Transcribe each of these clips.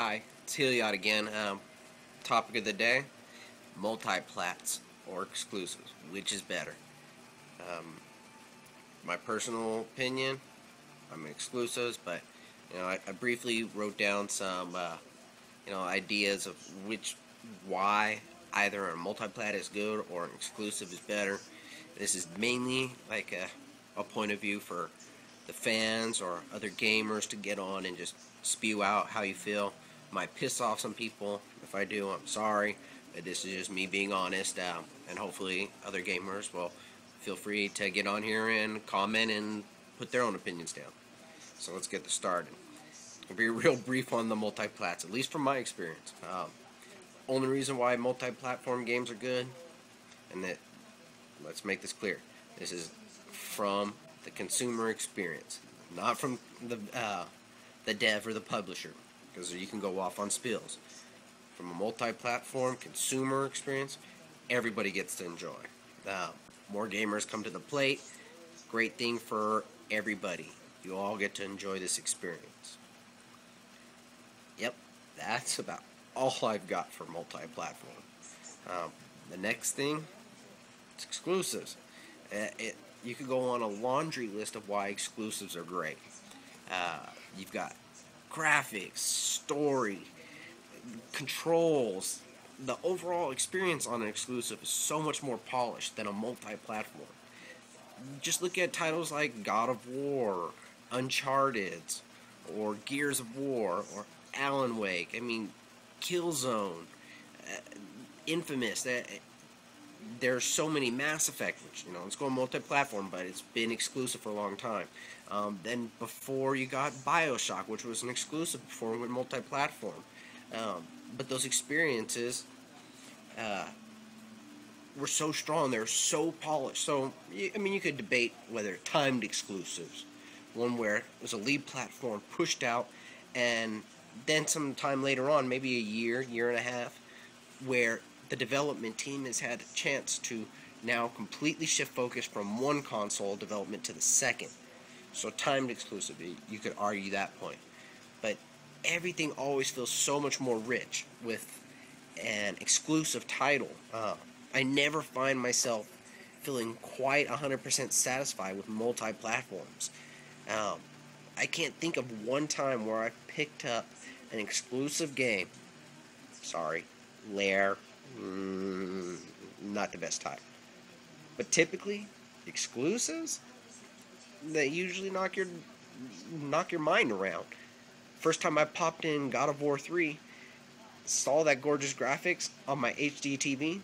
Hi, it's Heliot again. Topic of the day, multiplats or exclusives. Which is better? My personal opinion, I'm exclusives, but I briefly wrote down some ideas of why either a multiplat is good or an exclusive is better. This is mainly like a point of view for the fans or other gamers to get on and just spew out how you feel. Might piss off some people. If I do, I'm sorry. But this is just me being honest, and hopefully other gamers will feel free to get on here and comment and put their own opinions down. So let's get this started. I'll be real brief on the multiplats, at least from my experience. Only reason why multi-platform games are good, and that, let's make this clear, this is from the consumer experience, not from the dev or the publisher, because you can go off on spills. From a multi-platform consumer experience, everybody gets to enjoy. More gamers come to the plate. Great thing for everybody. You all get to enjoy this experience. Yep, that's about all I've got for multi-platform. The next thing, it's exclusives. You could go on a laundry list of why exclusives are great. You've got graphics, story, controls. The overall experience on an exclusive is so much more polished than a multi-platform. Just look at titles like God of War, Uncharted, or Gears of War, or Alan Wake. I mean, Killzone, Infamous. There's so many. Mass Effect, which let's go multi-platform, but it's been exclusive for a long time. Then before you got BioShock, which was an exclusive before it went multi-platform. But those experiences were so strong. They're so polished. So you could debate whether timed exclusives, one where it was a lead platform pushed out, and then some time later on, maybe a year and a half, where the development team has had a chance to now completely shift focus from one console development to the second. So timed exclusive, you could argue that point. But everything always feels so much more rich with an exclusive title. I never find myself feeling quite 100% satisfied with multi-platforms. I can't think of one time where I picked up an exclusive game. Sorry, Lair, not the best type. But typically, exclusives, they usually knock your mind around. First time I popped in God of War 3, saw that gorgeous graphics on my HD TV,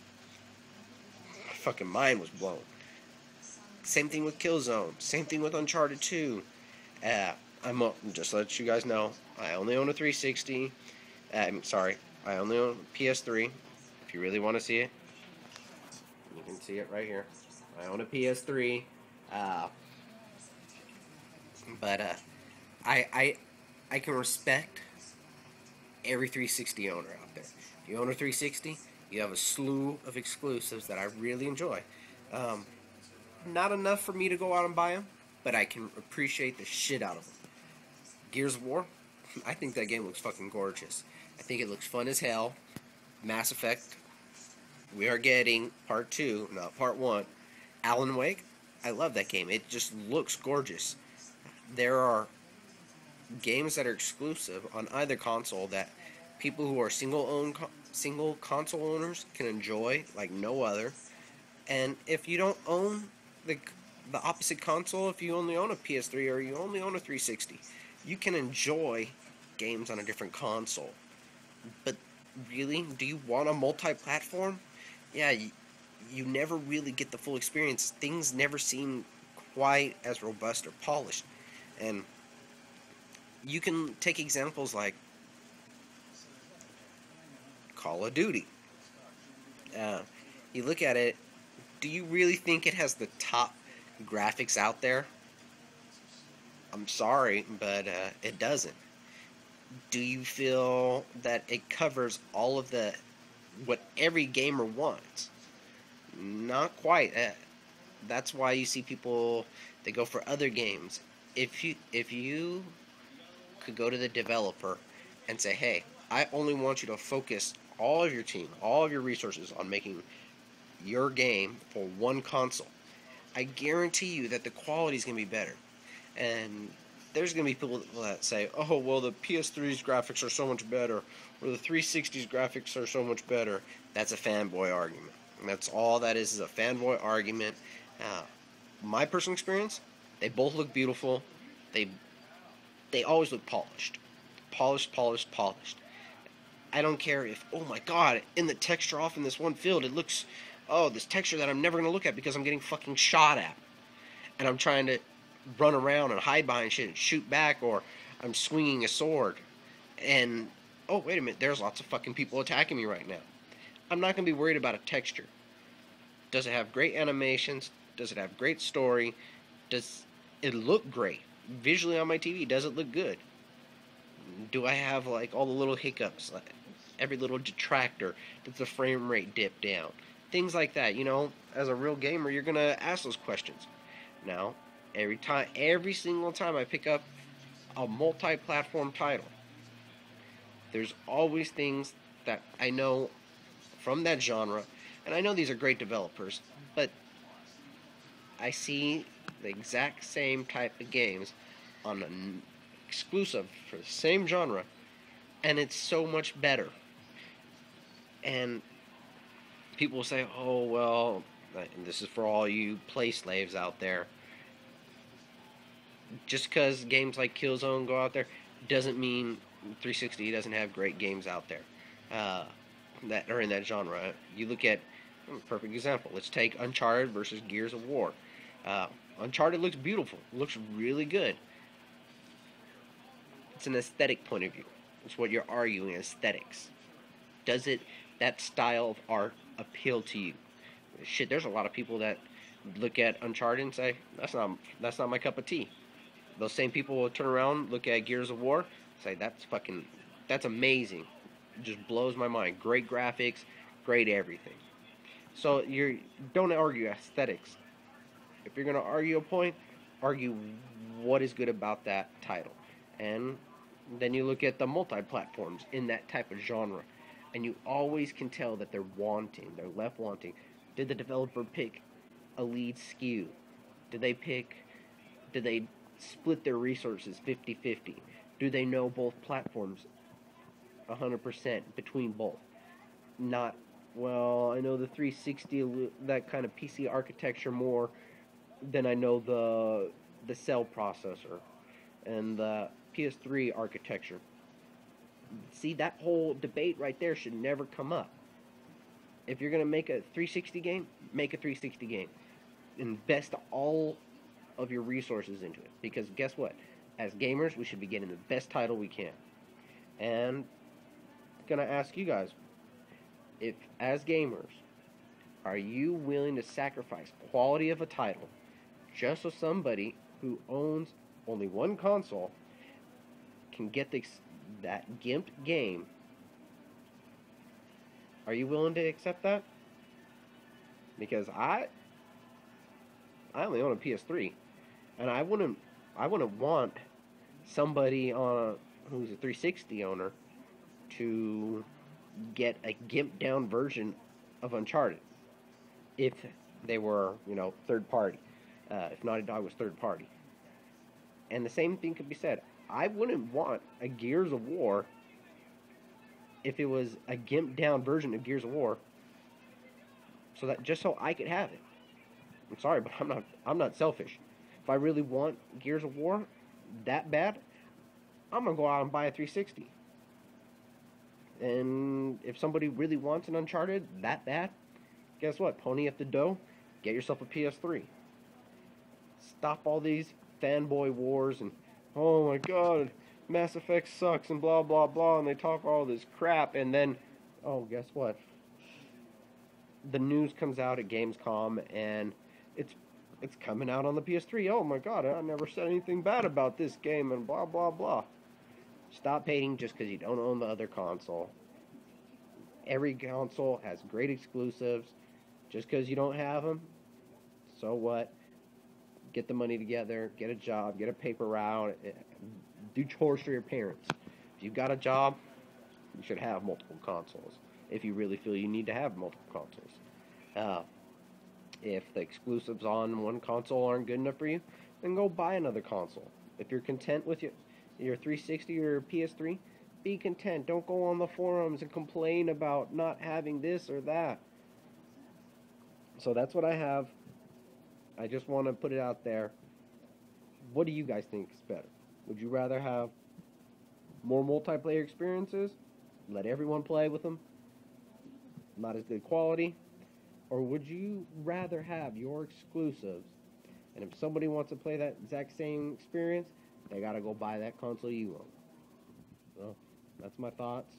my fucking mind was blown. Same thing with Killzone. Same thing with Uncharted 2. Just to let you guys know, I only own a 360. I only own a PS3. If you really want to see it, you can see it right here. I own a PS3. But I can respect every 360 owner out there. If you own a 360, you have a slew of exclusives that I really enjoy. Not enough for me to go out and buy them, but I can appreciate the shit out of them. Gears of War, I think that game looks fucking gorgeous. I think it looks fun as hell. Mass Effect, we are getting part 2, not part 1. Alan Wake, I love that game. It just looks gorgeous. There are games that are exclusive on either console that people who are single console owners can enjoy like no other. And if you don't own the opposite console, if you only own a PS3 or you only own a 360, you can enjoy games on a different console. But really, do you want a multi-platform? Yeah, you never really get the full experience. Things never seem quite as robust or polished. And you can take examples like Call of Duty. You look at it, do you really think it has the top graphics out there? I'm sorry, but it doesn't. Do you feel that it covers all of what every gamer wants? Not quite. That's why you see people, they go for other games. If you could go to the developer and say, hey, I only want you to focus all of your team, all of your resources on making your game for one console. I guarantee you that the quality is going to be better. And there's going to be people that say, oh, well, the PS3's graphics are so much better, or the 360's graphics are so much better. That's a fanboy argument. And that's all that is a fanboy argument. Uh, my personal experience, they both look beautiful. They they always look polished. Polished, polished, polished. I don't care if, oh my god, in the texture off in this one field, it looks, oh, this texture that I'm never going to look at because I'm getting fucking shot at. And I'm trying to run around and hide behind shit and shoot back, or I'm swinging a sword. And, oh, wait a minute, there's lots of fucking people attacking me right now. I'm not going to be worried about a texture. Does it have great animations? Does it have great story? Does it look great? Visually on my TV, does it look good? Do I have, like, all the little hiccups? Like, every little detractor? Does the frame rate dip down? Things like that, you know? As a real gamer, you're going to ask those questions. Now, every single time I pick up a multi-platform title, there's always things that I know from that genre, and I know these are great developers, but I see the exact same type of games on an exclusive for the same genre, and it's so much better. And people will say, oh, well, and this is for all you play slaves out there, just because games like Killzone go out there doesn't mean 360 doesn't have great games out there that are in that genre. You look at perfect example. Let's take Uncharted versus Gears of War. Uncharted looks beautiful. It looks really good. It's an aesthetic point of view. It's what you're arguing, aesthetics. Does that style of art appeal to you? Shit, there's a lot of people that look at Uncharted and say, that's not my cup of tea. Those same people will turn around, look at Gears of War, say, that's amazing. It just blows my mind. Great graphics, great everything. So don't argue aesthetics. If you're going to argue a point, argue what is good about that title. And then you look at the multi-platforms in that type of genre, and you always can tell that they're left wanting. Did the developer pick a lead SKU? Did they split their resources 50-50? Do they know both platforms 100% between both? Not, well, I know the 360, that kind of PC architecture more than I know the cell processor and the PS3 architecture. See, that whole debate right there should never come up. If you're going to make a 360 game, make a 360 game. Invest all of your resources into it. Because guess what? As gamers, we should be getting the best title we can. And I'm going to ask you guys, if as gamers, are you willing to sacrifice quality of a title just so somebody who owns only one console can get that gimped game? Are you willing to accept that? Because I only own a PS3, and I wouldn't want somebody who's a 360 owner to get a gimped down version of Uncharted if they were, third party. If Naughty Dog was third party. And the same thing could be said. I wouldn't want a Gears of War if it was a gimped down version of Gears of War, just so I could have it. I'm sorry, but I'm not selfish. If I really want Gears of War that bad, I'm gonna go out and buy a 360. And if somebody really wants an Uncharted that bad, guess what? Pony up the dough, get yourself a PS3. Stop all these fanboy wars and, oh my god, Mass Effect sucks and blah blah blah, and they talk all this crap, and then, oh, guess what? The news comes out at Gamescom, and it's coming out on the PS3. Oh my god, I never said anything bad about this game, and blah blah blah. Stop hating just because you don't own the other console. Every console has great exclusives. Just because you don't have them, so what? Get the money together, get a job, get a paper route, do chores for your parents. If you've got a job, You should have multiple consoles if you really feel you need to have multiple consoles. Uh, if the exclusives on one console aren't good enough for you, then go buy another console. If you're content with your 360 or PS3, be content. Don't go on the forums and complain about not having this or that. So that's what I have. I just want to put it out there. What do you guys think is better? Would you rather have more multiplayer experiences? Let everyone play with them? Not as good quality? Or would you rather have your exclusives? And if somebody wants to play that exact same experience, they gotta go buy that console you own. So that's my thoughts.